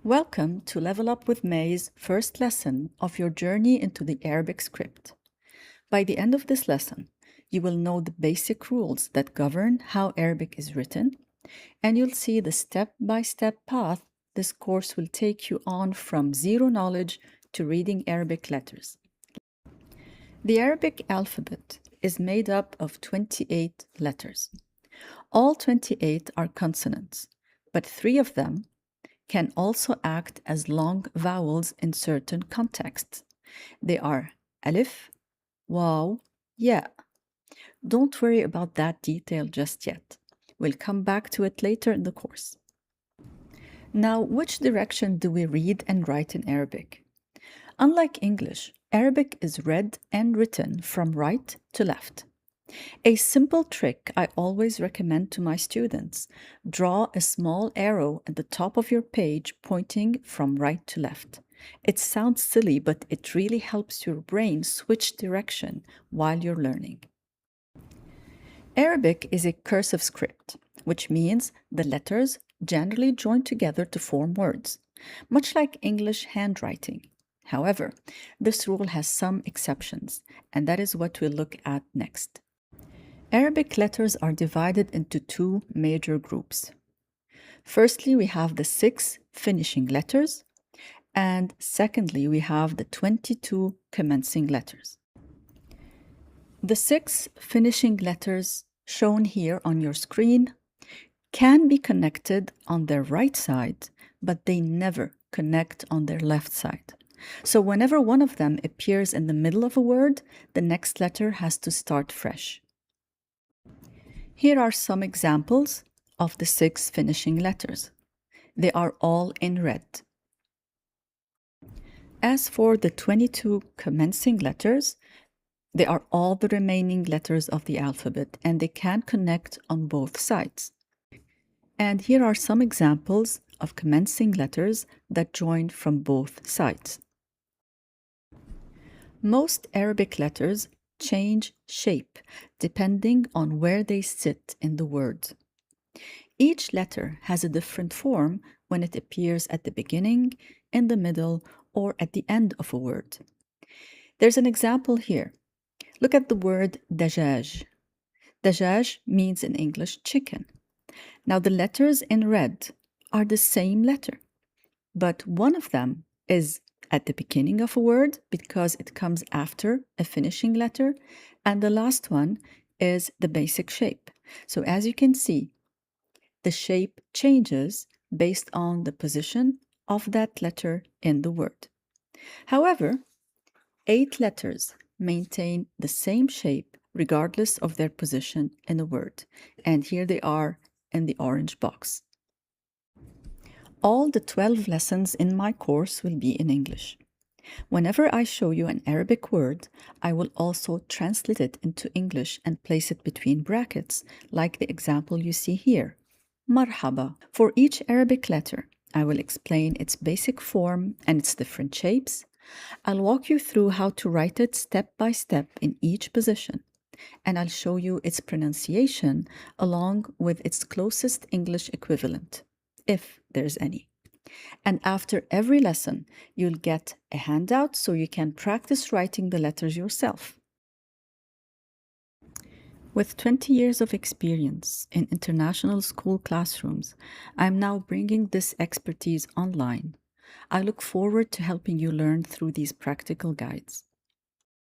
Welcome to Level Up with May's first lesson of your journey into the Arabic script. By the end of this lesson, you will know the basic rules that govern how Arabic is written, and you'll see the step-by-step path this course will take you on from zero knowledge to reading Arabic letters. The Arabic alphabet is made up of 28 letters. All 28 are consonants, but 3 of them can also act as long vowels in certain contexts. They are alif, waw, ya. Don't worry about that detail just yet. We'll come back to it later in the course. Now, which direction do we read and write in Arabic? Unlike English, Arabic is read and written from right to left. A simple trick I always recommend to my students: draw a small arrow at the top of your page pointing from right to left. It sounds silly, but it really helps your brain switch direction while you're learning. Arabic is a cursive script, which means the letters generally join together to form words, much like English handwriting. However, this rule has some exceptions, and that is what we'll look at next. Arabic letters are divided into two major groups. Firstly, we have the 6 finishing letters, and secondly, we have the 22 commencing letters. The 6 finishing letters shown here on your screen can be connected on their right side, but they never connect on their left side. So whenever one of them appears in the middle of a word, the next letter has to start fresh. Here are some examples of the 6 finishing letters. They are all in red. As for the 22 commencing letters, they are all the remaining letters of the alphabet, and they can connect on both sides. And here are some examples of commencing letters that join from both sides. Most Arabic letters change shape depending on where they sit in the word. Each letter has a different form when it appears at the beginning, in the middle, or at the end of a word. There's an example here. Look at the word dajaj. Dajaj means in English chicken. Now the letters in red are the same letter, but one of them is at the beginning of a word because it comes after a finishing letter, and the last one is the basic shape. So as you can see, the shape changes based on the position of that letter in the word. However, 8 letters maintain the same shape regardless of their position in a word, and here they are in the orange box. All the 12 lessons in my course will be in English. Whenever I show you an Arabic word, I will also translate it into English and place it between brackets, like the example you see here. Marhaba. For each Arabic letter, I will explain its basic form and its different shapes. I'll walk you through how to write it step by step in each position, and I'll show you its pronunciation along with its closest English equivalent, if there's any. And after every lesson, you'll get a handout so you can practice writing the letters yourself. With 20 years of experience in international school classrooms, I'm now bringing this expertise online. I look forward to helping you learn through these practical guides.